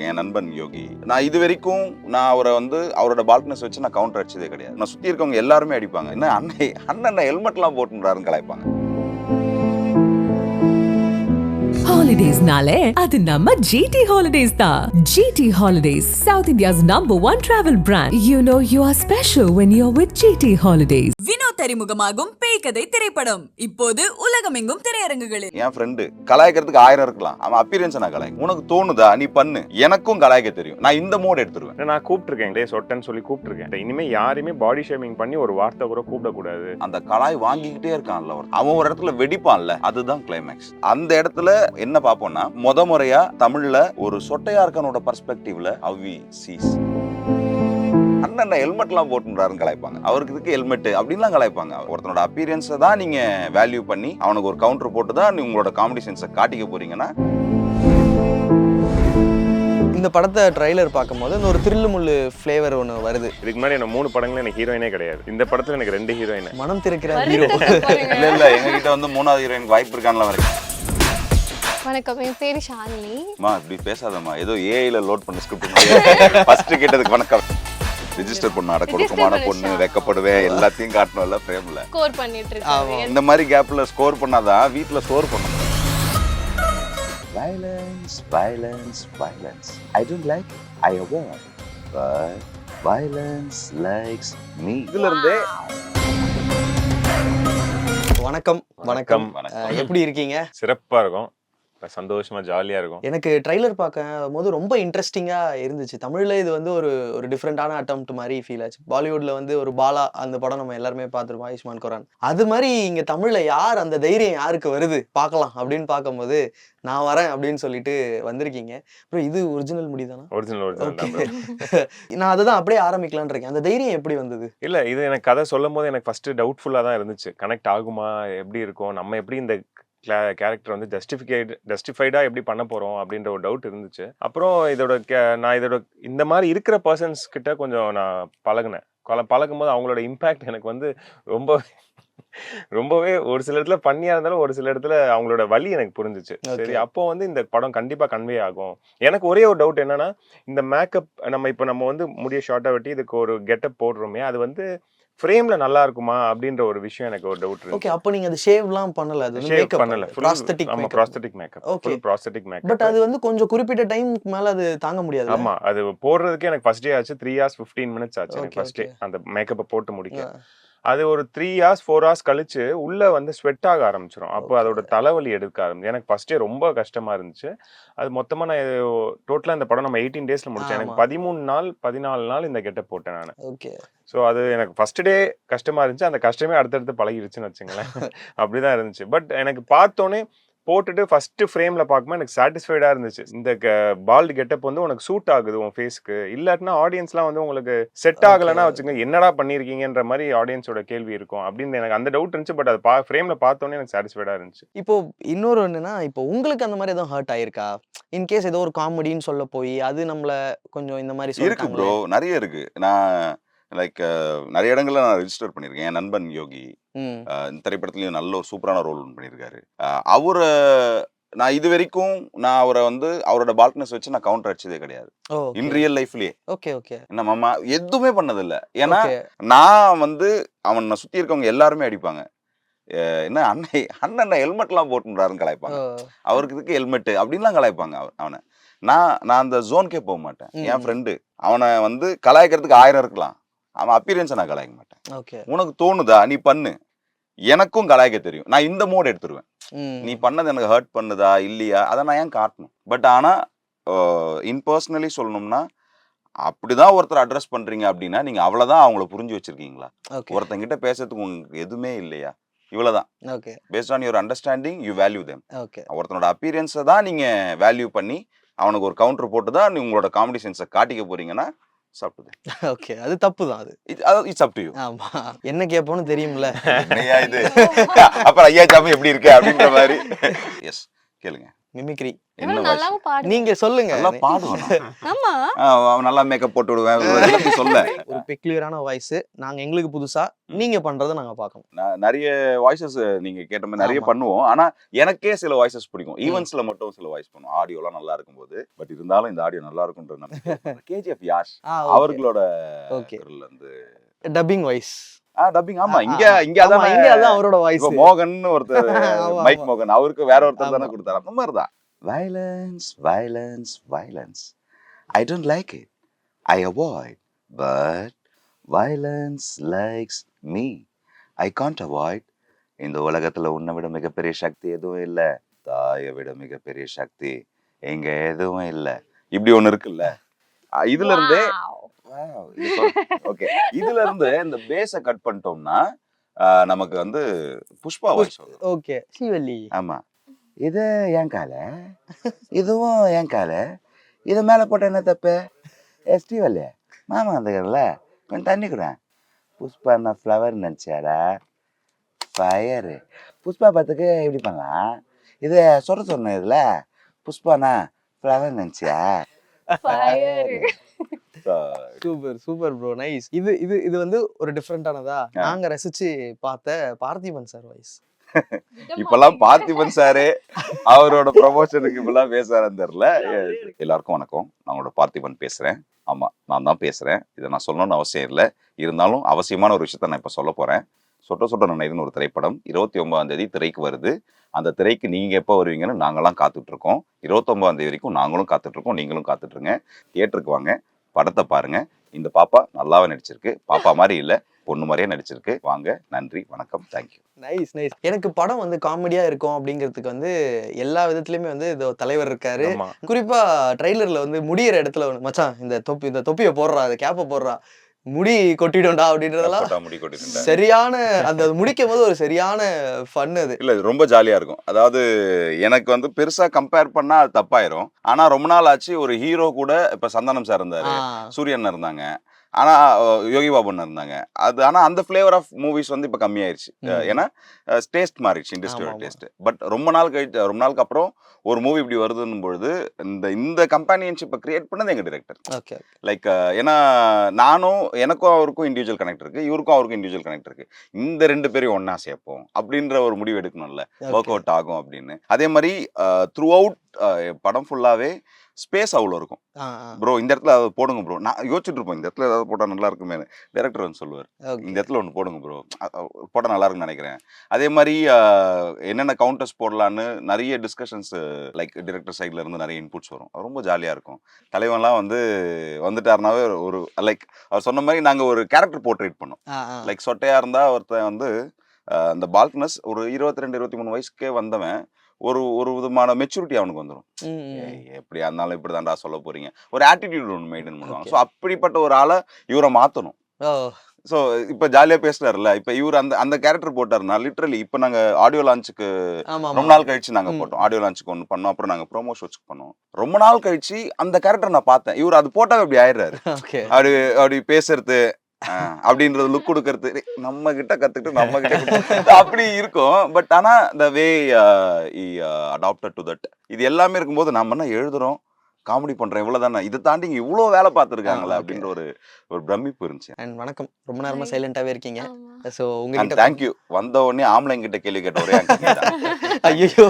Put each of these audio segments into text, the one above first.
பண்ணியிருக்கேன் என் நண்பன் யோகி. நான் இது வரைக்கும் நான் அவரை அவரோட பால்கனஸ் வச்சு நான் கவுண்டர் அடிச்சதே கிடையாது. நான் சுற்றி இருக்கவங்க எல்லாருமே அடிப்பாங்க. என்ன அண்ணன் ஹெல்மெட்லாம் போட்டுறாருன்னு கலாய்ப்பாங்க. Holidays-nale adu namma GT Holidays da. GT Holidays, South India's #1 travel brand. You know you are special when you're with GT Holidays. Vinod அறிமுகமாகும் பேய் கதை திரைப்படம் இப்போது உலகமெங்கும் திரையரங்குகளில். என் ஃப்ரெண்டு கலாய்க்கிறதுக்கு 1000 இருக்கலாம், அவன் அப்பியரன்ஸ் நான் கலாய்க்கும். உனக்கு தோணுதா நீ பண்ணு, எனக்கும் கலாய்க்க தெரியும், நான் இந்த மோட் எடுத்துருவேன். நான் கூப்பிட்டுருக்கேன் டே சொட்டன்னு சொல்லி கூப்பிட்டுருக்கேன். இனிமே யாரையுமே பாடி ஷேமிங் பண்ணி ஒரு வார்த்தை கூட கூப்பிடக்கூடாது. அந்த கலாய் வாங்கிக்கிட்டே இருக்கான்ல அவன் ஒரு இடத்துல வெடிப்பான்ல, அதுதான் கிளைமேக்ஸ். அந்த இடத்துல என்ன பாப்போம்னா முறையா தமிழ்ல ஒரு சொட்டையார்கனோட பர்ஸ்பெக்டிவ்ல அவி சீஸ் அண்ணன் ஹெல்மெட்லாம் போட்டுறாருன்னு கலாய்ப்பாங்க. அவருக்கு இதுக்கு ஹெல்மெட் அப்படின்லாம் கலாய்ப்பாங்க. ஒருத்தனோட அப்பியரன்ஸை தான் நீங்க வேல்யூ பண்ணி அவனுக்கு ஒரு கவுண்டர் போட்டு தான் நீ உங்களோட காமெடி சென்ஸை காட்டிக்க போறீங்கன்னா. இந்த படத்தை ட்ரைலர் பார்க்கும்போது இந்த ஒரு த்ரில்லு முள்ளு ஃப்ளேவர் ஒன்று வருது. இதுக்கு முன்னாடி என்ன 3 படங்களும் எனக்கு ஹீரோயினே கிடையாது. இந்த படத்துல எனக்கு 2 ஹீரோயின். மனம் திறக்கிற ஹீரோ இல்ல எங்ககிட்ட 3வது ஹீரோயின் வாய்ப்பு இருக்கான்ல வரைக்கும். வணக்கம், என் பேரு ஷாலினி. இப்படி பேசாதம்மா, ஏதோ ஏஐல லோட் பண்ண ஸ்கிரிப்ட் ஃபர்ஸ்ட் கேட்டதுக்கு வணக்கம். ரெஜிஸ்டர் பண்ண அடக்கொடுக்கமான பொண்ணு, வெக்கப்படுவேன், எல்லாத்தையும் காட்டணும்ல ஃப்ரேம்ல. ஸ்கோர் பண்ணிட்டு இருக்காங்க. இந்த மாதிரி கேப்ல ஸ்கோர் பண்ணாதான் வீட்ல ஸ்கோர் பண்ணணும். Violence, violence, violence. I don't like, I avoid. But violence likes me. இதுல இருந்தே வணக்கம். வணக்கம். எப்படி இருக்கீங்க? சிறப்பா இருக்கும், சந்தோஷமா ஜாலியா இருக்கும். எனக்கு ட்ரைலர் பார்க்கும் போது ரொம்ப இன்ட்ரெஸ்டிங்கா இருந்துச்சு. தமிழ்ல இது ஒரு டிஃப்ரெண்டான அட்டெம்ப்ட் மாதிரி ஃபீல் ஆச்சு. பாலிவுட்ல ஒரு பாலா அந்த படம் நம்ம எல்லாருமே பார்த்துருப்போம், ஆயுஷ்மான் குரான். அது மாதிரி இங்க தமிழ்ல யார் அந்த தைரியம் யாருக்கு வருது பார்க்கலாம் அப்படின்னு பார்க்கும்போது நான் வரேன் அப்படின்னு சொல்லிட்டு வந்திருக்கீங்க. அப்புறம் இது ஒரிஜினல் முடிதானா? ஒரிஜினல். நான் அதை தான் அப்படியே ஆரம்பிக்கலான் இருக்கேன். அந்த தைரியம் எப்படி வந்தது? இல்ல, இது எனக்கு கதை சொல்லும் போது எனக்கு ஃபர்ஸ்ட் டவுட்ஃபுல்லா தான் இருந்துச்சு. கனெக்ட் ஆகுமா, எப்படி இருக்கும், நம்ம எப்படி இந்த கேரக்டர் ஜஸ்டிஃபைடா எப்படி பண்ண போறோம் அப்படின்ற ஒரு டவுட் இருந்துச்சு. அப்புறம் நான் இந்த மாதிரி இருக்கிற பர்சன்ஸ் கிட்ட கொஞ்சம் நான் பழகும் போது அவங்களோட இம்பாக்ட் எனக்கு ரொம்பவே ஒரு சில இடத்துல பண்ணியா இருந்தாலும் ஒரு சில இடத்துல அவங்களோட வலி எனக்கு புரிஞ்சிச்சு. சரி, அப்போ இந்த படம் கண்டிப்பா கன்வே ஆகும். எனக்கு ஒரே ஒரு டவுட் என்னன்னா, இந்த மேக்கப் நம்ம முடிய ஷார்ட்டா வெட்டி இதுக்கு ஒரு கெட்டப் போடுறோமே, அது ஃப்ரேம்ல நல்லா இருக்குமா அப்படின்ற ஒரு விஷயம் எனக்கு ஒரு டவுட் இருக்கு. ஓகே, அப்ப நீங்க அது ஷேவ்லாம் பண்ணல? அது மேக்கப் பண்ணல, prosthetic makeup. Prosthetic makeup, full prosthetic makeup. But அது கொஞ்சம் குறிப்பிட்ட டைம் மேல அது தாங்க முடியாது. ஆமா, அது போடுறதுக்கு எனக்கு ஃபர்ஸ்ட் டே ஆச்சு 3 hours 15 minutes ஆச்சு எனக்கு ஃபர்ஸ்ட் டே அந்த மேக்கப்பை போட்டு முடிக்க. அது ஒரு 3 hours 4 hours கழிச்சு உள்ள ஸ்வெட் ஆக ஆரம்பிச்சிடும். அப்போ அதோட தலைவலி எடுக்க ஆரம்பிச்சு. எனக்கு ஃபர்ஸ்ட் டே ரொம்ப கஷ்டமா இருந்துச்சு. அது மொத்தமா நான் டோட்டலா இந்த படம் நம்ம 18 daysல முடிச்சேன். எனக்கு 14 நாள் இந்த கெட்டப் போட்டேன் நான். ஓகே. ஸோ அது எனக்கு ஃபர்ஸ்ட் டே கஷ்டமா இருந்துச்சு. அந்த கஷ்டமே அடுத்தடுத்து பழகிடுச்சுன்னு வச்சுங்களேன். அப்படிதான் இருந்துச்சு. பட் எனக்கு பார்த்தோன்னே போட்டுட்டு ஃபர்ஸ்ட் ஃப்ரேம்ல பார்க்கும்போது எனக்கு சாட்டிஸ்ஃபைடா இருந்துச்சு. இந்த பால்டு கெட்டப் உனக்கு சூட் ஆகுது உன் ஃபேஸ்க்கு. இல்லாட்டினா ஆடியன்ஸ்லாம் உங்களுக்கு செட் ஆகலைன்னா வச்சுங்க, என்னடா பண்ணிருக்கீங்கன்ற மாதிரி ஆடியன்ஸோட கேள்வி இருக்கும் அப்படின்னு எனக்கு அந்த டவுட் இருந்துச்சு. பட் அது ஃப்ரேம்ல பார்த்தோன்னே எனக்கு சாட்டிஸ்ஃபைடா இருந்துச்சு. இப்போ இன்னொரு என்னன்னா, இப்போ உங்களுக்கு அந்த மாதிரி எதுவும் ஹர்ட் ஆயிருக்கா? இன்கேஸ் ஏதோ ஒரு காமெடின்னு சொல்ல போய் அது நம்மள கொஞ்சம் இந்த மாதிரி இருக்கு ப்ரோ, நிறைய இருக்கு. நான் நிறைய இடங்கள்ல நான் ரெஜிஸ்டர் பண்ணியிருக்கேன். என் நண்பன் யோகி இந்த திரைப்படத்துலயும் நல்ல ஒரு சூப்பரான ரோல் பண்ணியிருக்காரு. அவரை நான் இது வரைக்கும் நான் அவரை அவரோட பால்கனஸ் வச்சு நான் கவுண்டர் அடிச்சதே கிடையாது இன் ரியல் லைஃப்லயே. Okay okay. என்ன மாமா எதுவுமே பண்ணதில்லை. ஏன்னா நான் அவனை சுத்தி இருக்கவங்க எல்லாருமே அடிப்பாங்க. என்ன அண்ணன் ஹெல்மெட்லாம் போட்டுறாருன்னு கலாய்ப்பாங்க. அவருக்கு இதுக்கு ஹெல்மெட் அப்படின்லாம் கலாய்ப்பாங்க அவனை. நான் அந்த ஜோனுக்கே போக மாட்டேன். என் ஃப்ரெண்டு அவனை கலாய்க்கிறதுக்கு 1000 இருக்கலாம், அவன் அப்பியரன்ஸை நான் கலாய்க்க மாட்டேன். உனக்கு தோணுதா நீ பண்ணு, எனக்கும் கலாய்க்க தெரியும், நான் இந்த மோட் எடுத்துருவேன். நீ பண்ணது எனக்கு ஹர்ட் பண்ணுதா இல்லையா அதை நான் ஏன் காட்டணும். பட் ஆனா இன்பர்சனலி சொல்லணும்னா, அப்படிதான் ஒருத்தர் அட்ரஸ் பண்றீங்க அப்படின்னா நீங்க அவ்வளவுதான் அவங்கள புரிஞ்சு வச்சிருக்கீங்களா? ஒருத்தங்கிட்ட பேசுறதுக்கு உங்களுக்கு எதுவுமே இல்லையா? இவ்வளவுதான். Based on your understanding you value them. ஒருத்தனோட அப்பியரன்ஸை தான் நீங்க வேல்யூ பண்ணி அவனுக்கு ஒரு கவுண்டர் போட்டு தான் நீ உங்களோட காமெடி சென்ஸை காட்டிக்க போறீங்கன்னா ஓகே, அது தப்பு தான். It's up to you. ஆமா, என்ன கேப்போன்னு தெரியும்ல. இது அப்புறம் ஐயா ஜாமி எப்படி இருக்கு அப்படின்ற மாதிரி. எஸ், கேளுங்க. மிமிக்ரி என்ன இவரு voice? நல்லாவும் பாடு நீங்க சொல்லுங்க. நல்லா பாடுவேன் நான். ஆமா அவன் நல்லா மேக்கப் போட்டு விடுவேன் எல்லாத்தையும் சொல்ல. ஒரு பெக்யூலியரான வாய்ஸ். நாங்க எங்களுக்கு புதுசா, நீங்க பண்றத நாங்க பார்க்கணும். நிறைய வாய்ஸஸ் நீங்க கேட்ட மாதிரி நிறைய ஆமா. பண்ணுவோம். ஆனா எனக்கே சில வாய்ஸஸ் பிடிக்கும். ஈவென்ட்ஸ்ல மட்டும் சில வாய்ஸ் பண்ணுவோம். ஆடியோலாம் நல்லா இருக்கும்போது. பட் இருந்தாலும் இந்த ஆடியோ நல்லா இருக்கும்ன்ற நம்பிக்கை. கேஜிஎஃப் யாஷ் அவர்களோட ஓகே. குரல்ல இருந்து டப்பிங் வாய்ஸ். டப்பிங் ஆமா இங்க இங்க ஆமா, அதான் இங்க அதான் அவரோட வாய்ஸ். இப்போ மோகன் ஒருத்தர் ஆமா, மைக் ஆமா. மோகன் அவருக்கு வேற ஒருத்தர் தானே ஆமா. கொடுத்தாரு. அந்த மாதிரி தான். Violence, violence, violence. I don't like it. I avoid. But violence likes me. I can't avoid. இந்த உலகத்துல உன்னை விட மிகப்பெரிய சக்தி எதுவும் இல்ல. தாயை விட மிகப்பெரிய சக்தி எங்க எதுவும் இல்ல. இப்படி ஒண்ணு இருக்குல்ல. இதுல இருந்தே ஓகே இதுல இருந்து இந்த பேஸ கட் பண்ணிட்டோம்னா நமக்கு வந்து புஷ்பா வாய்ஸ் வரும். ஓகே. ஸ்ரீவல்லி. ஆமா இது என் கால இதுவும் என் கால இது மேல போட்ட என்ன தப்பு ஸ்ரீவல்லி மாமா வந்துக்கிறல கொஞ்சம் தண்ணி கூட புஷ்பா என்ன ஃப்ளவர் நினச்சாடா ஃபயரு புஷ்பா பார்த்துக்கு இப்படி பண்ணலாம் இது சொன்ன இதுல புஷ்பானா ஃப்ளவர் நினச்சியா சூப்பர் சூப்பர் ப்ரோ, நைஸ். இது இது இது வந்து ஒரு டிஃப்ரெண்டானதா நாங்க ரசிச்சு பார்த்த பார்த்திபன் சார் வாய்ஸ். இப்பெல்லாம் பார்த்திபன் சாரு அவரோட ப்ரமோஷனுக்கு இப்பெல்லாம் பேசுறாருன்னு தெரியல. எல்லாருக்கும் வணக்கம், நான் உங்களோட பார்த்திபன் பேசுறேன். ஆமா நான் தான் பேசுறேன். இதை நான் சொல்லணும்னு அவசியம் இல்லை, இருந்தாலும் அவசியமான ஒரு விஷயத்த நான் இப்ப சொல்ல போறேன். சொட்ட சொட்ட நினைவுன்னு ஒரு திரைப்படம் 29ஆம் தேதி திரைக்கு வருது. அந்த திரைக்கு நீங்க எப்போ வருவீங்கன்னு நாங்கெல்லாம் காத்துட்டு இருக்கோம். 29ஆம் தேதி வரைக்கும் நாங்களும் காத்துட்டு இருக்கோம், நீங்களும் காத்துட்டு இருங்க. தியேட்டருக்கு வாங்க, படத்தை பாருங்க. இந்த பாப்பா நல்லாவே நடிச்சிருக்கு, பாப்பா மாதிரி இல்ல பொண்ணு மாதிரியே நடிச்சிருக்கு. வாங்க, நன்றி, வணக்கம், தேங்க்யூ. Nice nice. எனக்கு படம் வந்து காமெடியா இருக்கும் அப்படிங்கிறதுக்கு வந்து எல்லா விதத்துலயுமே வந்து இதோ தலைவர் இருக்காரு. ஆமா. குறிப்பா ட்ரைலர்ல வந்து முடியிற இடத்துல மச்சான் இந்த தொப்பியை போடுறா, இந்த கேப்பை போடுறா, முடி கொட்டிடும்டா அப்படின்றதெல்லாம் முடி கொட்டிட்டு சரியான அந்த முடிக்கும் போது ஒரு சரியான ஃபன் அது. இல்ல இது ரொம்ப ஜாலியா இருக்கும். அதாவது எனக்கு வந்து பெருசா கம்பேர் பண்ணா அது தப்பாயிரும். ஆனா ரொம்ப நாள் ஆச்சு ஒரு ஹீரோ கூட. இப்ப சந்தானம் சார் இருந்தாரு, சூரியன் இருந்தாங்க, ஆனா யோகி பாபன் இருந்தாங்க. அது ஆனா அந்த ஃபிளேவர் ஆஃப் மூவிஸ் வந்து இப்ப கம்மியாயிருச்சு. ஏன்னா டேஸ்ட் மாறிடுச்சு, இண்டஸ்ட்ரியோட டேஸ்ட். பட் ரொம்ப நாளுக்கு அப்புறம் ஒரு மூவி இப்படி வருதுன்னும் பொழுது இந்த கம்பெனியன்ஷிப்பை கிரியேட் பண்ணது எங்க டிரெக்டர். ஓகே. லைக் ஏன்னா எனக்கும் அவருக்கும் இண்டிவிஜுவல் கனெக்ட் இருக்கு, இவருக்கும் அவருக்கும் இண்டிவிஜுவல் கனெக்ட் இருக்கு. இந்த ரெண்டு பேரையும் ஒன்னா சேர்ப்போம் அப்படின்ற ஒரு முடிவு எடுக்கணும்ல, ஒர்க் அவுட் ஆகும் அப்படின்னு. அதே மாதிரி த்ரூ அவுட் படம் ஃபுல்லாவே ஸ்பேஸ் அவ்வளோ இருக்கும். ப்ரோ இந்த இடத்துல அதை போடுங்க ப்ரோ, நான் யோசிச்சுட்டு இருப்போம் இந்த இடத்துல ஏதாவது போட்டால் நல்லா இருக்குமே. டைரக்டர் வந்து சொல்லுவார், இந்த இடத்துல ஒன்று போடுங்க ப்ரோ, போட்டால் நல்லா இருக்குன்னு நினைக்கிறேன். அதே மாதிரி என்னென்ன கவுண்டர்ஸ் போடலான்னு நிறைய டிஸ்கஷன்ஸ் லைக் டிரெக்டர் சைட்ல இருந்து நிறைய இன்புட்ஸ் வரும். ரொம்ப ஜாலியாக இருக்கும். தலைவன்லாம் வந்துட்டாருனாவே ஒரு லைக் அவர் சொன்ன மாதிரி நாங்கள் ஒரு கேரக்டர் போர்ட்ரேட் பண்ணோம். லைக் சொட்டையாக இருந்தால் ஒருத்தன் வந்து அந்த பால்க்னஸ் ஒரு 22-23 வயசுக்கே வந்தவன் ஒரு விதமான மெச்சூரிட்டி அவனுக்கு வந்துடும். எப்படியா இருந்தாலும் இப்படி தான்டா சொல்ல போறீங்க, ஒரு ஆட்டிடியூட் ஒன்று மெயின்டைன் பண்ணுவாங்க. ஸோ அப்படிப்பட்ட ஒரு ஆளை இவரை மாற்றணும். ஸோ இப்போ ஜாலியாக பேசுறாருல்ல, இப்போ இவர் அந்த கேரக்டர் போட்டாருன்னா லிட்ரலி இப்போ நாங்கள் ஆடியோ லான்ச்சுக்கு ரொம்ப நாள் கழிச்சு நாங்கள் போட்டோம். ஆடியோ லான்ச்சுக்கு ஒன்று பண்ணோம், அப்புறம் நாங்கள் ப்ரோமோ ஷோச்சுக்கு பண்ணோம். ரொம்ப நாள் கழிச்சு அந்த கேரக்டர் நான் பார்த்தேன். இவர் அது போட்டால் அப்படி ஆயிடுறாரு. அப்படி பேசுறது அப்படின்றது, லுக் கொடுக்கறது நம்ம கிட்ட கத்துக்கிட்டு நம்ம கிட்ட அப்படி இருக்கும். பட் ஆனா the way he adopted to that, இது எல்லாமே இருக்கும்போது நம்ம என்ன எழுதுறோம், காமெடி பண்றேன், இவ்வளவுதானே, இதை தாண்டி இவ்வளோ வேலை பார்த்துருக்காங்களா அப்படின்ற ஒரு பிரமிப்பு இருந்துச்சு. அண்ட் வணக்கம், ரொம்ப நேரமா சைலண்டாவே இருக்கீங்க. ஸோ உங்ககிட்ட தேங்க்யூ. வந்த உடனே ஆம்பளைங்கிட்ட கேள்வி கேட்ட ஒரே ஐயோ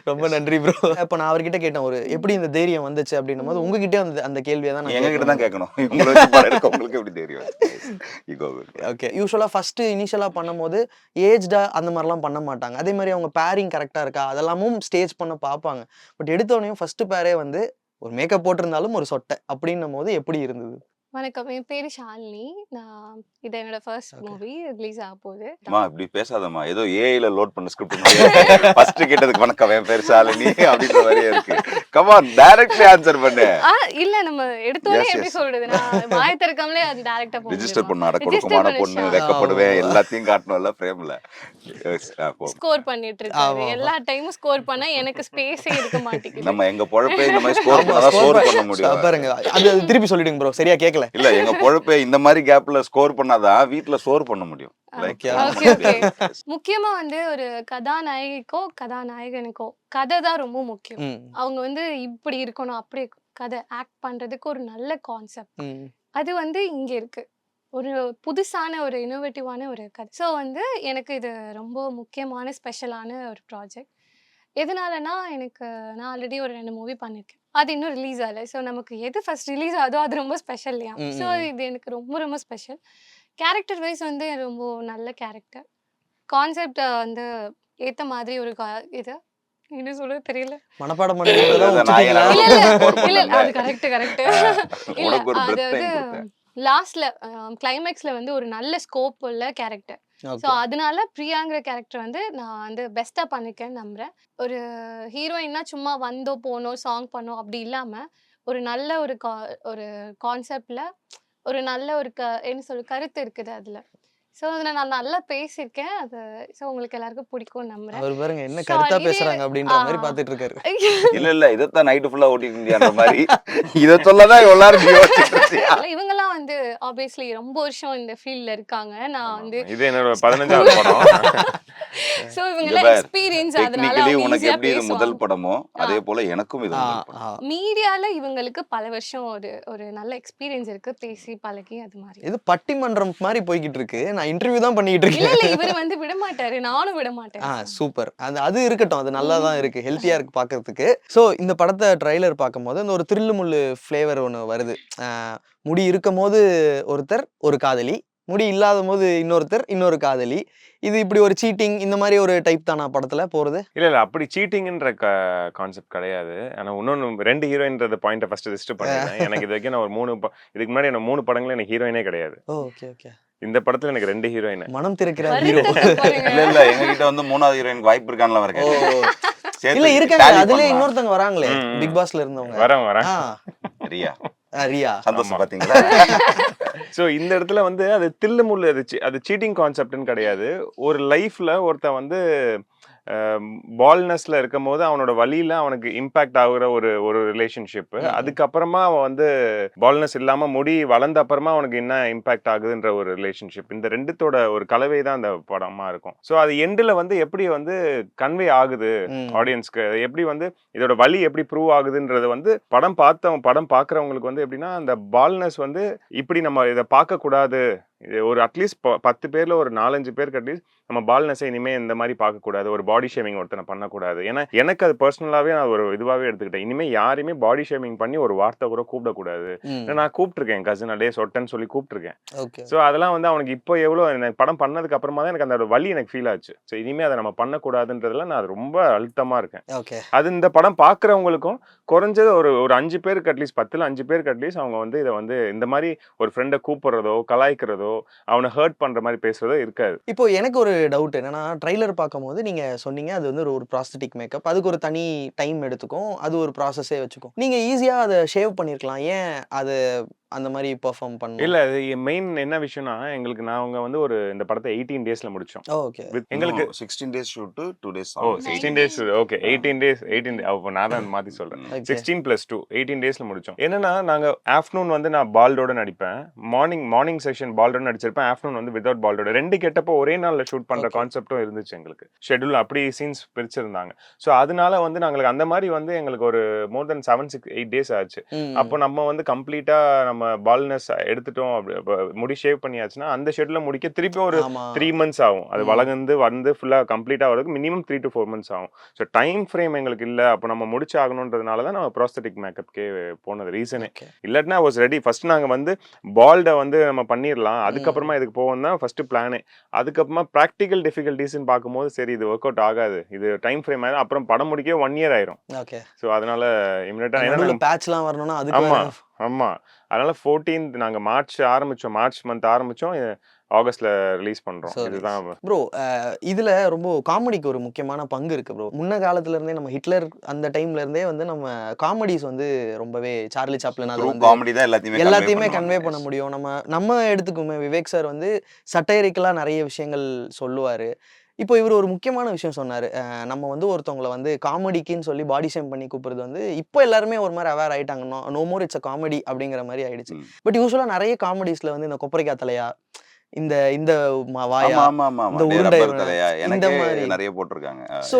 ரொம்ப நன்றி ப்ரோ. இப்போ நான் அவர்கிட்ட கேட்டேன் ஒரு எப்படி இந்த தைரியம் வந்துச்சு அப்படின்னும் போது உங்ககிட்ட அந்த கேள்வியை தான் நான் எங்ககிட்ட தான் கேட்கணும். உங்களுக்கு எப்படி தெரியும்? ஓகே. யூஸ்வலா ஃபர்ஸ்ட் இனிஷியலா பண்ணும்போது ஏஜ்டா அந்த மாதிரிலாம் பண்ண மாட்டாங்க. அதே மாதிரி அவங்க பேரிங் கரெக்டா இருக்கா அதெல்லாமும் ஸ்டேஜ் பண்ண பார்ப்பாங்க. பட் எடுத்தோடனே ஃபர்ஸ்ட் பேரே வந்து ஒரு மேக்கப் போட்டிருந்தாலும் ஒரு சொட்டை அப்படின்னும் போது எப்படி இருந்தது? வணக்கம், என் பேரு ஷாலினி. நான் இது என்னோட ஃபர்ஸ்ட் மூவி ரிலீஸ் ஆக போகுது. அம்மா இப்படி பேசாதம்மா, ஏதோ ஏஐல லோட் பண்ண ஸ்கிரிப்ட் ஃபர்ஸ்ட் கேட்டதுக்கு வணக்கம் என் பேர் ஷாலினி அப்படின்ற மாதிரியே இருக்கு. கம் ஆன், டைரக்ட்லி ஆன்சர் பண்ணு. இல்ல நம்ம எடுத்தோனே எப்படி சொல்றது, நான் வாய் திறக்காமலே அது டைரக்டா போடுறேன். ரெஜிஸ்டர் பண்ண அடக்கொடுக்கமான பொண்ணு, வெக்கப்படுவேன், எல்லாத்தையும் காட்டணும்ல ஃப்ரேம்ல. ஸ்கோர் பண்ணிட்டு இருக்காரு. எல்லா டைமும் ஸ்கோர் பண்ணா எனக்கு ஸ்பேஸே இருக்க மாட்டேங்குது. நம்ம எங்க பொழப்பே இந்த மாதிரி ஸ்கோர் பண்ணா ஸ்கோர் பண்ண முடியும். பாருங்க, அது திருப்பி சொல்லிடுங்க ப்ரோ, சரியா கேட்கல. இல்ல எங்க பொழப்பே இந்த மாதிரி கேப்ல ஸ்கோர் பண்ணாதான் வீட்ல ஸ்கோர் பண்ண முடியும். Like, okay okay. முக்கியமா வந்து ஒரு கதாநாயகிக்கோ கதாநாயகனுக்கோ கதை தான் ரொம்ப முக்கியம். அவங்க வந்து இப்படி இருக்கணும் அப்படி கதை ஆக்ட் பண்றதுக்கு ஒரு நல்ல கான்செப்ட் அது வந்து இங்க இருக்கு. ஒரு புதுசான ஒரு இன்னோவேட்டிவான ஒரு கதை. ஸோ வந்து எனக்கு இது ரொம்ப முக்கியமான ஸ்பெஷலான ஒரு ப்ராஜெக்ட். எதனாலனா எனக்கு நான் ஆல்ரெடி ஒரு 2 மூவி பண்ணியிருக்கேன். அது இன்னும் ரிலீஸ் ஆகல. ஸோ நமக்கு எது ஃபர்ஸ்ட் ரிலீஸ் ஆகுதோ அது ரொம்ப ஸ்பெஷல் இல்லையா? ஸோ இது எனக்கு ரொம்ப ரொம்ப ஸ்பெஷல். கேரக்டர் வைஸ் வந்து ரொம்ப நல்ல கேரக்டர். கான்செப்ட் வந்து ஏத்த மாதிரி ஒரு இது என்ன சொல்றது தெரியல. மனப்பாடம் பண்ணிட்டீங்களா? இல்ல, இல்ல இல்ல score இல்ல பண்ணல. அது கரெக்ட் இல்ல உனக்கு ஒரு breath அதாவது time கொடுத்தேன். லாஸ்ட்ல கிளைமேக்ஸ்ல வந்து ஒரு நல்ல ஸ்கோப் உள்ள கேரக்டர். So okay. அதனால பிரியாங்கிற கேரக்டர் வந்து நான் வந்து பெஸ்ட்டாக பண்ணிருக்கேன்னு நம்புறேன். ஒரு ஹீரோயின்னா சும்மா வந்தோ போனோம் சாங் பண்ணோம் அப்படி இல்லாமல் ஒரு நல்ல ஒரு கான்செப்டில் ஒரு நல்ல ஒரு என்ன சொல்ற கருத்து இருக்குது அதில். ஸோ அதில் நான் நல்லா பேசியிருக்கேன். அது ஸோ உங்களுக்கு எல்லாருக்கும் பிடிக்கும்னு நம்புறேன். அவர் பாருங்க என்ன So, கருத்தா இது- பேசுறாங்க அப்படின்ற மாதிரி பாத்துட்டு இருக்காரு. இல்ல இதைத்தான் நைட்டு ஃபுல்லா ஓட்டிட்டு இருந்தியான்ற மாதிரி இதை சொல்லதான் எல்லாரும் யோசிச்சுட்டு இருந்தியா? இவங்கெல்லாம் வந்து ஆப்வியஸ்லி ரொம்ப வருஷம் இந்த ஃபீல்ட்ல இருக்காங்க. நான் வந்து இது என்னோட 15வது படம். ஸோ இவங்கெல்லாம் பாரு, எக்ஸ்பீரியன்ஸ் அதனால டெக்னிக்கலி அவங்க உனக்கு ஈஸியா எப்படி இது முதல் பேசுவாங்க. படமோ அதே போல எனக்கும் இது முதல் படம். மீடியால இவங்களுக்கு பல வருஷம் ஒரு நல்ல எக்ஸ்பீரியன்ஸ் இருக்கு பேசி பழகி அது மாதிரி. இது பட்டிமன்றம் மாதிரி போய்கிட்டு இருக்கு. நான் இன்டர்வியூ தான் பண்ணிட்டு இல்ல இருக்கேன். இல்ல இவர் வந்து விட மாட்டாரு, நானும் விட மாட்டேன். சூப்பர். அது இருக்கட்டும். அது நல்லா தான் இருக்கு. ஹெல்த்தியா இருக்கு பார்க்கிறதுக்கு. ஸோ இந்த படத்தை ட்ரைலர் பார்க்கும்போது அந்த ஒரு திரில்லு முள்ளு ஃப்ளேவர் ஒன்று வருது. முடி இருக்கும் போது ஒருத்தர் ஒரு காதலி, முடி இல்லாத போது இன்னொருத்தர் இன்னொரு காதலி. இது இப்படி ஒரு சீட்டிங் இந்த மாதிரி ஒரு டைப் தானா படத்துல போறது? இல்ல அப்படி சீட்டிங்ன்ற கான்செப்ட் கிடையாது. ஆனா இன்னொன்னு 2 ஹீரோயின்றத பாயிண்ட ஃபர்ஸ்ட் லிஸ்ட் பண்ணிடுறேன். எனக்கு இது வரைக்கும் நான் ஒரு 3 இதுக்கு முன்னாடி எனக்கு 3 படங்கள்ல எனக்கு ஹீரோயினே கிடையாது. Okay okay. இந்த படத்துல எனக்கு 2 ஹீரோயின். மனம் திறக்கிற ஹீரோ. வருத்தத்தை பாருங்க. இல்ல எங்க கிட்ட வந்து 3வது ஹீரோயினுக்கு வாய்ப்பு இருக்கான்ல ஓ வரேன். இல்ல இருக்காங்க. அதுலயே இன்னொருத்தவங்க வராங்களே பிக் பாஸ்ல இருந்தவங்க. வரேன். ரியா ரியா. சந்தோஷம் பாத்தீங்களா? ஸோ இந்த இடத்துல வந்து அது தில்லு முள்ளு அது சீட்டிங் கான்செப்ட்னு கிடையாது. ஒரு லைஃப்ல ஒருத்தன் வந்து பால்னஸ்ல இருக்கும் போது அவனோட வழியில அவனுக்கு இம்பாக்ட் ஆகுற ஒரு ரிலேஷன்ஷிப். அதுக்கப்புறமா அவன் வந்து பால்னஸ் இல்லாம முடி வளர்ந்த அப்புறமா அவனுக்கு என்ன இம்பாக்ட் ஆகுதுன்ற ஒரு ரிலேஷன்ஷிப். இந்த ரெண்டுத்தோட ஒரு கலவை தான் அந்த படமா இருக்கும். ஸோ அது எண்டில் வந்து எப்படி வந்து கன்வே ஆகுது ஆடியன்ஸ்க்கு, எப்படி வந்து இதோட வழி எப்படி ப்ரூவ் ஆகுதுன்றது வந்து படம் பார்க்குறவங்களுக்கு வந்து எப்படின்னா அந்த பால்னஸ் வந்து இப்படி நம்ம இதை பார்க்கக்கூடாது. இது ஒரு அட்லீஸ்ட் 10 பேர்ல ஒரு 4-5 பேருக்கு அட்லீஸ்ட் நம்ம பால்னஸை இனிமே இந்த மாதிரி பார்க்கக்கூடாது, ஒரு பாடி ஷேமிங் ஒருத்தனை பண்ணக்கூடாது. ஏன்னா எனக்கு அது பர்சனலாவே நான் ஒரு இதுவாகவே எடுத்துக்கிட்டேன். இனிமே யாரையுமே பாடி ஷேமிங் பண்ணி ஒரு வார்த்தை கூட கூப்பிடக்கூடாது. நான் கூப்பிட்டுருக்கேன், கசின் அடே சொட்டன்னு சொல்லி கூப்பிட்டுருக்கேன். ஸோ அதெல்லாம் வந்து அவனுக்கு இப்போ எவ்வளோ எனக்கு படம் பண்ணதுக்கு அப்புறமா தான் எனக்கு அந்த வலி எனக்கு ஃபீல் ஆச்சு. ஸோ இனிமே அதை நம்ம பண்ணக்கூடாதுன்றதுல நான் ரொம்ப அழுத்தமா இருக்கேன். அது இந்த படம் பார்க்குறவங்களுக்கும் குறைஞ்சது ஒரு 5 பேருக்கு அட்லீஸ்ட் 10ல் 5 பேருக்கு அட்லீஸ்ட் அவங்க வந்து இதை வந்து இந்த மாதிரி ஒரு ஃப்ரெண்டை கூப்பிடுறதோ கலாய்க்கிறதோ அவனை ஹர்ட் பண்ற மாதிரி பேசுறதோ இருக்காது. இப்போ எனக்கு ஒரு டவுட் என்னன்னா, ட்ரைலர் பார்க்கும்போது நீங்க சொன்னீங்க அது வந்து ஒரு ப்ராஸ்தட்டிக் மேக்கப், அதுக்கு ஒரு தனி டைம் எடுத்துக்கும், அது ஒரு ப்ராசஸே வச்சுக்கும். நீங்க ஈஸியா அதை ஷேவ் பண்ணிருக்கலாம், ஏன் அது அந்த மாதிரி பெர்ஃபார்ம் பண்ணணும்? இல்ல அது மெயின் என்ன விஷயம்னா எங்களுக்கு நாங்க வந்து ஒரு இந்த படத்தை 18 டேஸ்ல முடிச்சோம். ஓகே. எங்களுக்கு 16 days shoot 2 days. 16 days. Okay 18 days. அப்ப நான் தான் மாத்தி சொல்றேன். 16+2 18 டேஸ்ல முடிச்சோம். என்னன்னா நாங்க ஆஃப்டர்நூன் வந்து நான் பால்டோட நடிப்பேன், மார்னிங் செக்ஷன் பால்டோட நடிச்சிருப்பேன், ஆஃப்டர்நூன் வந்து வித்வுட் பால்டோட. 2 கெட்டப்போ ஒரே நாள்ல ஷூட் பண்ற கான்செப்டும் இருந்துச்சு எங்களுக்கு. ஷெட்யூல் அப்படி சீன்ஸ் பிரிச்சிருந்தாங்க. ஸோ அதனால வந்து நாங்களுக்கு அந்த மாதிரி வந்து எங்களுக்கு ஒரு மோர் தென் 7-8 days ஆச்சு. அப்போ நம்ம வந்து கம்ப்ளீட்டா நம்ம பால்னஸ் எடுத்துட்டோம், முடி ஷேவ் பண்ணியாச்சுன்னா அந்த ஷெட்யூல முடிக்க திருப்பி ஒரு 3 months ஆகும். அது வளர்ந்து வந்து ஃபுல்லா கம்ப்ளீட்டா வரதுக்கு மினிமம் 3 to 4 months ஆகும். ஸோ டைம் ஃப்ரேம் எங்களுக்கு இல்லை. அப்போ நம்ம முடிச்சு ஆகணுன்றதுனால தான் நம்ம ப்ராஸ்தட்டிக் மேக்கப்கே போனது ரீசனே. இல்லாட்டினா வாஸ் ரெடி. ஃபர்ஸ்ட் நாங்கள் வந்து பால்டை வந்து நம்ம பண்ணிடலாம், அதுக்கப்புறமா இதுக்கு போவோம் தான் ஃபர்ஸ்ட் பிளானே. அதுக்கப்புறமா ப்ராக்டிக்கல் டிஃபிகல்ட்டிஸ்ன்னு பார்க்கும்போது சரி இது ஒர்க் அவுட் ஆகாது, இது டைம் ஃப்ரேம் ஆயிடும், அப்புறம் படம் முடிக்க 1 year ஆயிரும். ஸோ அதனால இமிடியேட்டா பேட்ச்லாம் வரணும்னா அதுக்கு ஆமா அதனால 14th நாங்க மார்ச் மந்த் ஆரம்பிச்சோம், ஆகஸ்ட்ல ரிலீஸ் பண்றோம். இதுதான் ப்ரோ. இதுல ரொம்ப காமெடிக்கு ஒரு முக்கியமான பங்கு இருக்கு ப்ரோ. முன்ன காலத்துல இருந்தே நம்ம ஹிட்லர் அந்த டைம்ல இருந்தே வந்து நம்ம காமெடிஸ் வந்து ரொம்பவே சார்லி சாப்ளின் அது வந்து காமெடி தான் எல்லாத்தையுமே கன்வே பண்ண முடியும். நம்ம எடுத்துக்குமே விவேக் சார் வந்து சட்டைரிக்கலா நிறைய விஷயங்கள் சொல்லுவாரு. இப்போ இவர் ஒரு முக்கியமான விஷயம் சொன்னாரு. நம்ம வந்து ஒருத்தவங்களை வந்து காமெடிக்குன்னு சொல்லி பாடி ஷேம் பண்ணி கூப்பிடுறது வந்து இப்போ எல்லாருமே ஒரு மாதிரி அவேர் ஆயிட்டாங்க. No more it's a comedy அப்படிங்கிற மாதிரி ஆயிடுச்சு. பட் யூஸ்வலா நிறைய காமெடிஸ்ல வந்து இந்த கொப்பரைக்கா தலையா இந்த இந்த வாயா, ஆமா ஆமா ஆமா இந்த டே உருண்டை ரப்பர் தலையா இந்த எனக்கு மாதிரி. நிறைய போட்டிருக்காங்க. ஸோ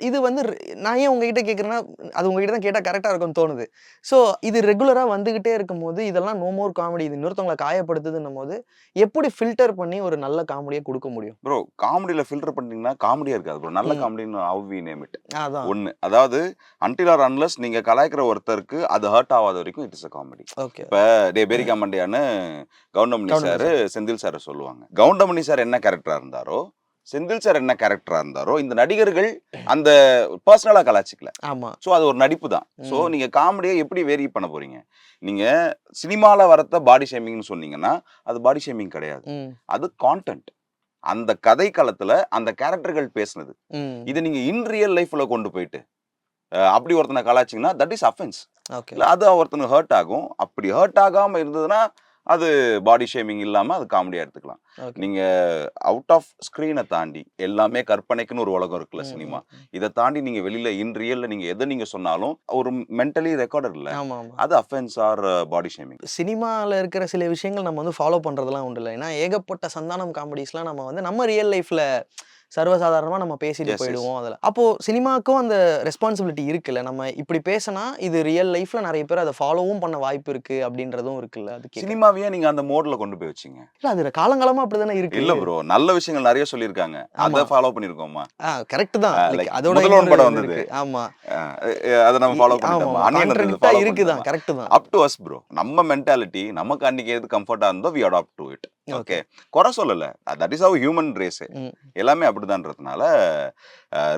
இது வந்து நான் ஏன் உங்ககிட்ட கேட்குறேன்னா, அது உங்ககிட்ட தான் கேட்டால் கரெக்டாக இருக்கும்னு தோணுது. ஸோ இது ரெகுலராக வந்துகிட்டே இருக்கும்போது இதெல்லாம் நோ மோர் காமெடி, இது இன்னொருத்தவங்களை காயப்படுத்துதுன்னும் போது எப்படி ஃபில்டர் பண்ணி ஒரு நல்ல காமெடியை கொடுக்க முடியும்? ப்ரோ காமெடியில ஃபில்டர் பண்ணிட்டீங்கன்னா காமெடியா இருக்காது ப்ரோ. நல்ல காமெடின்னு how we name it. அதான். ஒண்ணு அதாவது until or unless நீங்க கலாய்க்கிற ஒருத்தருக்கு அது ஹர்ட் ஆகாத வரைக்கும் it is a comedy. Okay. இப்ப பேரிகா மண்டியான்னு கவுண்டமணி கவுண்டமணி சார் செந்தில் சார் சொல்லுவாங்க. கவுண்டமணி சார் என்ன கேரக்டரா இருந்தாரோ, செந்தில் சார் என்ன கேரக்டரா இருந்தாரோ, இந்த நடிகர்கள் அந்த பர்சனலா கலாய்ச்சிக்கல. ஆமா. ஸோ அது ஒரு நடிப்பு தான். ஸோ நீங்க காமெடியை எப்படி வேரி பண்ண போறீங்க? நீங்க சினிமால வரத்த பாடி ஷேமிங்னு சொன்னீங்கன்னா அது பாடி ஷேமிங் கிடையாது. அது கான்டென்ட். அந்த கதை களத்துல அந்த கேரக்டர்கள் பேசுனது. இதை நீங்க இன் ரியல் லைஃப்ல கொண்டு போயிட்டு அப்படி ஒருத்தனை கலாய்ச்சிங்கன்னா தட் இஸ் அஃபென்ஸ். ஓகே. இல்ல அது ஒருத்தனுக்கு ஹர்ட் ஆகும். அப்படி ஹர்ட் ஆகாம இருந்ததுன்னா அது பாடி ஷேமிங் இல்லாம அது காமெடியா எடுத்துக்கலாம். ஓகே. நீங்க அவுட் ஆஃப் ஸ்கிரீனை தாண்டி எல்லாமே கற்பனைக்குன்னு ஒரு உலகம் இருக்குல்ல சினிமா. இதை தாண்டி நீங்க வெளியில இன் ரியல்ல நீங்க எதை நீங்க சொன்னாலும் ஒரு மென்டலி ரெக்கார்டர் இல்ல, ஆமா ஆமா. அது அஃபென்ஸ் ஆர் பாடி ஷேமிங். சினிமால இருக்கிற சில விஷயங்கள் நம்ம வந்து ஃபாலோ பண்றதெல்லாம் உண்டு இல்லை. ஏன்னா ஏகப்பட்ட சந்தானம் காமெடிஸ்லாம் நம்ம வந்து நம்ம ரியல் லைஃப்ல சர்வசாதாரணமா நம்ம பேசிட்டு Yes, yes. போயிடுவோம். அதில் அப்போ சினிமாவுக்கும் அந்த ரெஸ்பான்சிபிலிட்டி இருக்குல்ல, நம்ம இப்படி பேசினா இது ரியல் லைஃப்ல நிறைய பேர் அதை ஃபாலோவும் பண்ண வாய்ப்பு இருக்கு அப்படின்றதும் இருக்குல்ல. அது கேட்க சினிமாவையே நீங்க அந்த மோட்ல கொண்டு போய் வச்சீங்க. இல்ல, அது காலங்காலமா அப்படிதானே இருக்கு. இல்ல ப்ரோ, நல்ல விஷயங்கள் நிறைய சொல்லியிருக்காங்க. அதை ஃபாலோ பண்ணிருக்கோமா? கரெக்ட் தான். like அதோட முதல்வன் படம் இது வந்தது. இருக்கு. ஆமா. அதை நம்ம ஃபாலோ பண்ணிட்டோமா? அன்னியன் வந்தது கான்ட்ராடிக்டா follow இருக்குதான். பண்ணிட்டோமா? கரெக்ட் தான். Up to us bro. நம்ம மென்டாலிட்டி நமக்கு அன்னைக்கு எது கம்ஃபர்ட்டா இருந்தோ we adapt to it. Okay, குறை சொல்லல. That is how human race. எல்லாமே அப்படிதான்றதுனால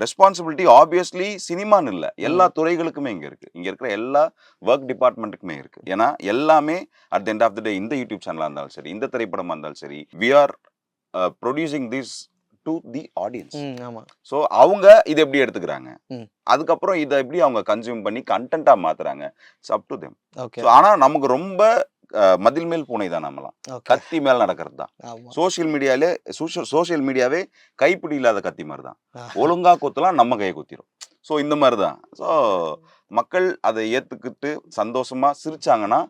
ரெஸ்பான்சிபிலிட்டி ஆப்வியஸ்லி சினிமான்னு இல்ல, எல்லா துறைகளுக்குமே இங்க இருக்கு. இங்க இருக்கிற எல்லா ஒர்க் டிபார்ட்மெண்ட்டுக்குமே இருக்கு. ஏன்னா எல்லாமே at the end of the day இந்த யூடியூப் சேனலா இருந்தாலும் சரி, இந்த திரைப்படமா இருந்தாலும் சரி, we are producing this to the audience. ஆமா. ஸோ அவங்க இதை எப்படி எடுத்துக்கிறாங்க, அதுக்கப்புறம் இதை எப்படி அவங்க கன்சியூம் பண்ணி கண்டென்ட்டா மாத்துறாங்க, it's up to them. Okay. So ஆனா நமக்கு ரொம்ப மதில் மேல் பூனை தான் நம்மலாம். கத்தி மேல் நடக்கிறது தான் சோசியல் மீடியாவே கைப்பிடி இல்லாத கத்தி மாதிரி தான். ஒழுங்கா குத்தலாம் நம்ம கையை குத்திரும். ஸோ இந்த மாதிரி தான். ஸோ மக்கள் அதை ஏத்துக்கிட்டு சந்தோஷமா சிரிச்சாங்கன்னா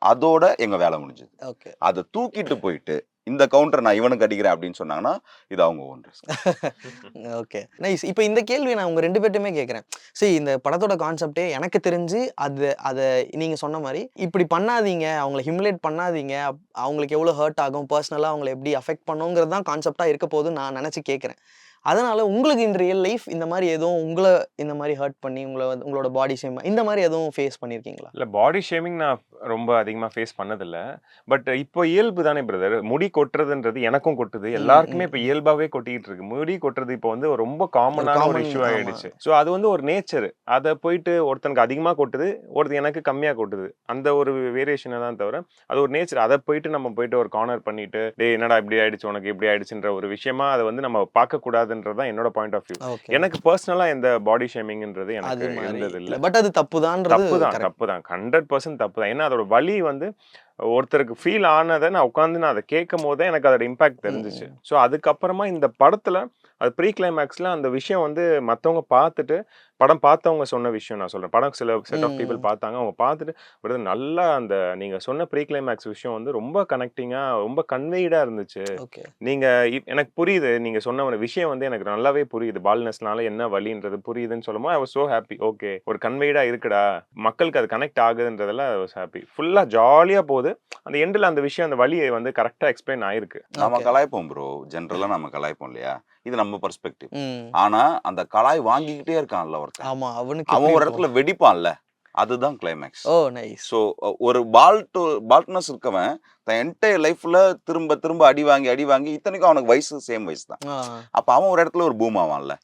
அதோட எங்க வேலை முடிஞ்சது. ஓகே. அதை தூக்கிட்டு போயிட்டு இந்த கவுண்டர் நான் இவனுக்கு அடிக்கிறேன் அப்படின்னு சொன்னாங்கன்னா இது அவங்க ஓன் ரிஸ்க். Okay, nice. இப்போ இந்த கேள்வி நான் உங்க 2 பேர்ட்டுமே கேட்குறேன். சரி, இந்த படத்தோட கான்செப்டே எனக்கு தெரிஞ்சு அதை நீங்க சொன்ன மாதிரி இப்படி பண்ணாதீங்க, அவங்களை ஹியூமிலேட் பண்ணாதீங்க, அவங்களுக்கு எவ்வளோ ஹர்ட் ஆகும், பர்சனலாக அவங்களை எப்படி அஃபெக்ட் பண்ணுங்கிறது தான் கான்செப்டாக இருக்க போதுன்னு நான் நினச்சி கேட்குறேன். அதனால உங்களுக்கு இன் ரியல் லைஃப் இந்த மாதிரி எதுவும் உங்களை இந்த மாதிரி ஹர்ட் பண்ணி உங்களோட பாடி ஷேம் இந்த மாதிரி எதுவும் ஃபேஸ் பண்ணியிருக்கீங்களா? இல்லை, பாடி ஷேமிங் நான் ரொம்ப அதிகமாக ஃபேஸ் பண்ணதில்லை. பட் இப்போ இயல்பு தானே பிரதர், முடி கொட்டுறதுன்றது எனக்கும் கொட்டுது, எல்லாருக்குமே இப்போ இயல்பாகவே கொட்டிக்கிட்டு இருக்கு. முடி கொட்டுறது இப்போ வந்து ரொம்ப காமனான ஒரு இஷ்யூ ஆகிடுச்சு. ஸோ அது வந்து ஒரு நேச்சர். அதை போயிட்டு ஒருத்தனுக்கு அதிகமாக கொட்டுது, ஒருத்தர் எனக்கு கம்மியாக கொட்டுது, அந்த ஒரு வேரியேஷனை தான் தவிர அது ஒரு நேச்சர். அதை போயிட்டு நம்ம போயிட்டு ஒரு கார்னர் பண்ணிட்டு டே என்னடா இப்படி ஆயிடுச்சு உனக்கு இப்படி ஆயிடுச்சுன்ற ஒரு விஷயமா அதை வந்து நம்ம பார்க்கக்கூடாது. தான் என்னோட பாயிண்ட் ஆஃப் வியூ. எனக்கு பர்சனலா எந்த பாடி ஷேமிங்ன்றது எனக்கு இருந்தது இல்ல. பட் அது தப்புதான். 100% தப்பு தான். ஏன்னா அதோட வலி வந்து ஒருத்தருக்கு ஃபீல் ஆனதை நான் உட்காந்து நான் அதை கேட்கும் போதே எனக்கு அதோட இம்பாக்ட் தெரிஞ்சிச்சு. ஸோ அதுக்கப்புறமா இந்த படத்துல அது ப்ரீ கிளைமேக்ஸ்ல அந்த விஷயம் வந்து மற்றவங்க பார்த்துட்டு, படம் பார்த்தவங்க சொன்ன விஷயம் நான் சொல்றேன். படம் சில செட் ஆஃப் பீப்புள் பார்த்தாங்க, அவங்க பார்த்துட்டு நல்லா அந்த நீங்க சொன்ன ப்ரீ கிளைமேக்ஸ் விஷயம் வந்து ரொம்ப கனெக்டிங்கா ரொம்ப கன்வெய்டா இருந்துச்சு. நீங்க எனக்கு புரியுது, நீங்க சொன்ன ஒரு விஷயம் வந்து எனக்கு நல்லாவே புரியுது. பால்னஸ்னால என்ன வலின்றது புரியுதுன்னு சொல்லும்போது I was so happy. Okay, ஒரு கன்வெய்டா இருக்குடா, மக்களுக்கு அது கனெக்ட் ஆகுதுன்றதெல்லாம் ஐ வாஸ் ஹாப்பி. ஃபுல்லா ஜாலியா போகுது. அந்த எண்டில் அந்த விஷயம் அந்த வலியை வந்து கரெக்டா எக்ஸ்பிளைன் ஆயிருக்கு. நம்ம கலாய்ப்போம் ப்ரோ, ஜென்ரலா நம்ம கலாய்ப்போம் இல்லையா, இது நம்ம பெர்ஸ்பெக்டிவ். ஆனா அந்த கலாய் வாங்கிக்கிட்டே இருக்கான்ல ஒருத்தன், அவன் ஒரு இடத்துல வெடிப்பான்ல, அதுதான் கிளைமேக்ஸ். ஓ நைஸ். ஸோ ஒரு பால்ட்னஸ் இருக்கவன் தன் என்டையர் லைஃப்ல திரும்ப திரும்ப அடி வாங்கி இத்தனைக்கும் அவனுக்கு வயசு சேம் வயசு தான். அப்ப அவன் ஒரு இடத்துல ஒரு பூம் ஆவான்ல,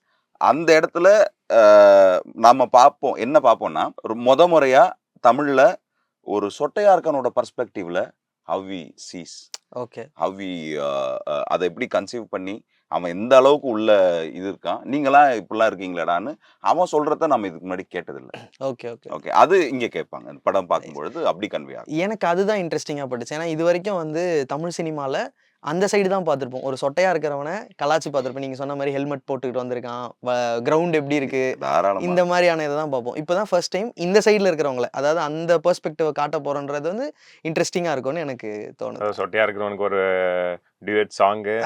அந்த இடத்துல நாம பார்ப்போம். என்ன பார்ப்போம்னா, ஒரு முறையா தமிழ்ல ஒரு சொட்டையா இருக்கனோட பர்ஸ்பெக்டிவ்ல how we sees, how we அதை எப்படி கன்சீவ் பண்ணி அவன் எந்த அளவுக்கு உள்ள இது இருக்கான், நீங்களாம் இப்படிலாம் இருக்கீங்களாடான்னு அவன் சொல்றத நம்ம இதுக்கு முன்னாடி கேட்டதில்லை. ஓகே, அது இங்க கேட்பாங்க அந்த படம் பார்க்கும்பொழுது அப்படி கன்வே ஆகும். எனக்கு அதுதான் இன்ட்ரெஸ்டிங்கா பட்டுச்சு. ஏன்னா இது வரைக்கும் வந்து தமிழ் சினிமால அந்த சைடு தான் பார்த்துருப்போம். ஒரு சொட்டையா இருக்கிறவனை கலாச்சி பார்த்துருப்போம். நீங்க சொன்ன மாதிரி ஹெல்மெட் போட்டுக்கிட்டு வந்திருக்கான், கிரவுண்ட் எப்படி இருக்கு, தாராளமா இந்த மாதிரியான இதை தான் பார்ப்போம். இப்போதான் ஃபர்ஸ்ட் டைம் இந்த சைடில் இருக்கிறவங்கள, அதாவது அந்த பெர்ஸ்பெக்டிவை காட்ட போறோன்றது வந்து இன்ட்ரெஸ்டிங்கா இருக்கும்னு எனக்கு தோணுது. சொட்டையா இருக்கிறவனுக்கு ஒரு டியூட் சாங்கு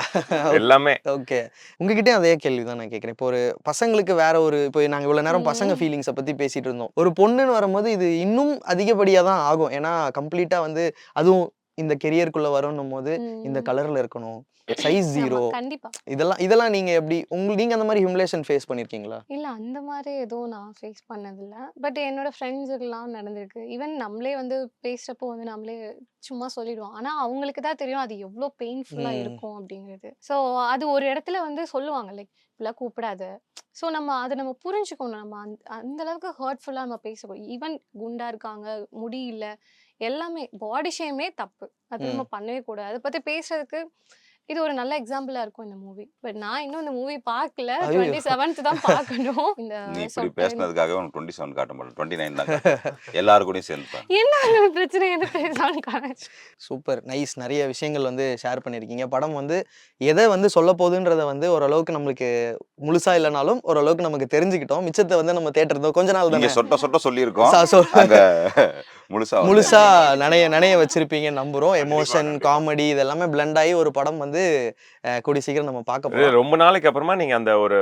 எல்லாமே. ஓகே, உங்ககிட்ட அதே கேள்வி தான் நான் கேட்குறேன். இப்போ ஒரு பசங்களுக்கு வேற ஒரு, இப்போ நாங்கள் இவ்வளோ நேரம் பசங்க ஃபீலிங்ஸை பற்றி பேசிட்டு இருந்தோம். ஒரு பொண்ணுன்னு வரும்போது இது இன்னும் அதிகப்படியாக தான் ஆகும். ஏன்னா கம்ப்ளீட்டாக வந்து அதுவும் இந்த கெரியருக்குள்ள வரணும் போது இந்த கலர்ல இருக்கணும், சைஸ் 0, கண்டிப்பா இதெல்லாம் நீங்க எப்படி நீங்க அந்த மாதிரி ஹியூமிலேஷன் ஃபேஸ் பண்ணிருக்கீங்களா? இல்ல அந்த மாதிரி எதுவும் நான் ஃபேஸ் பண்ணதில்ல. பட் என்னோட ஃப்ரெண்ட்ஸுக்கெல்லாம் நடந்திருக்கு. ஈவன் நம்மளே வந்து பேசுறப்போ வந்து நம்மளே சும்மா சொல்லிடுவோம். ஆனா அவங்களுக்கு தான் தெரியும் அது எவ்வளோ பெயின்ஃபுல்லா இருக்கும் அப்படிங்கிறது. ஸோ அது ஒரு இடத்துல வந்து சொல்லுவாங்க, லைக் இப்படிலாம் கூப்பிடாத. ஸோ நம்ம புரிஞ்சுக்கணும். நம்ம அந்த அளவுக்கு ஹர்ட்ஃபுல்லா நம்ம பேசக்கூடாது. ஈவன் குண்டா இருக்காங்க, முடி இல்ல, எல்லாமே பாடி ஷேமே தப்பு. அது நம்ம பண்ணவே கூடாது. அதை பத்தி பேசுறதுக்கு இது ஒரு நல்ல எக்ஸாம்பிளா இருக்கும் இந்த மூவி. பட் நான் இன்னும் இந்த மூவி பார்க்கல. 27th தான் பார்க்கணும். இந்த நீ இப்படி பேசுனதுக்காக உனக்கு 27 காட்ட மாட்டேன், 29 தான் காட்டுவேன். எல்லாரும் கூடயும் சேர்ந்து என்ன பிரச்சனை எது பேசலாம்னு காமிச்சு. Super nice. நிறைய விஷயங்கள் வந்து ஷேர் பண்ணியிருக்கீங்க. படம் வந்து எதை வந்து சொல்ல போகுதுன்றத வந்து ஓரளவுக்கு நம்மளுக்கு முழுசா இல்லைனாலும் ஓரளவுக்கு நமக்கு தெரிஞ்சுக்கிட்டோம். மிச்சத்தை வந்து நம்ம தேட்டர் கொஞ்ச நாள் நீங்க தான் சொட்ட சொல்லியிருக்கோம். முழுசா நனைய வச்சிருப்பீங்க நம்புறோம். எமோஷன், காமெடி இதெல்லாமே பிளண்ட் ஆகி ஒரு படம் வந்து கூடி சீக்கிரம் நம்ம பார்க்க போறோம். ரொம்ப நாளைக்கு அப்புறமா நீங்க அந்த ஒரு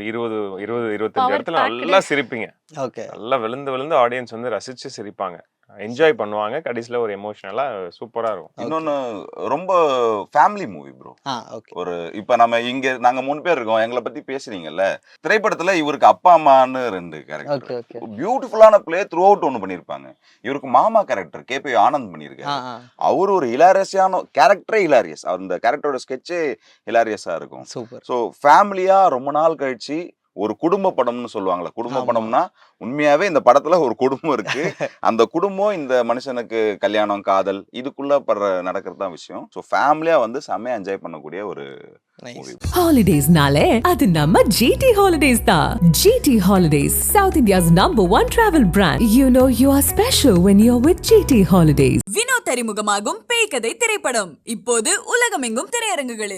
20-25 இடத்துல நல்லா சிரிப்பீங்க. ஓகே, நல்லா விழுந்து ஆடியன்ஸ் வந்து ரசிச்சு சிரிப்பாங்க, என்ஜாய் பண்ணுவாங்க. கடைசியில ஒரு எமோஷனலா சூப்பரா இருக்கும். இன்னொன்னு ரொம்ப ஃபேமிலி மூவி ப்ரோ. ஓகே. ஒரு இப்ப நாங்க 3 பேர் இருக்கோம், எங்களை பத்தி பேசுறீங்கல்ல. திரைப்படத்துல இவருக்கு அப்பா அம்மான்னு 2 கேரக்டர், பியூட்டிஃபுல்லான பிளே த்ரூ அவுட் ஒன்று பண்ணிருப்பாங்க. இவருக்கு மாமா கேரக்டர் கேபி ஆனந்த் பண்ணியிருக்காரு. அவரு ஒரு ஹிலாரியஸான கேரக்டரே ஹிலாரியஸ். அந்த கேரக்டரோட ஸ்கெட்சே ஹிலாரியஸா இருக்கும். சூப்பர். ஸோ ஃபேமிலியா ரொம்ப நாள் கழிச்சு ஒரு குடும்ப படம்னு சொல்லுவாங்கல்ல, குடும்ப படம்னா உண்மையாவே இந்த படத்துல ஒரு குடும்பம் இருக்கு. அந்த குடும்பம் இந்த மனுஷனுக்கு கல்யாணம், காதல் இதுக்குள்ள நடக்கிறது தான் விஷயம். ஸோ ஃபேமிலியா வந்து செம்மையா என்ஜாய் பண்ணக்கூடிய ஒரு மூவி. Holidays-nale அது நம்ம GT Holidays தான். GT Holidays, South India's #1 travel brand. You know you are special when you're with GT Holidays. Vinod அறிமுகமாகும் பேய் கதை திரைப்படம் இப்போது உலகமெங்கும் திரையரங்குகளில்.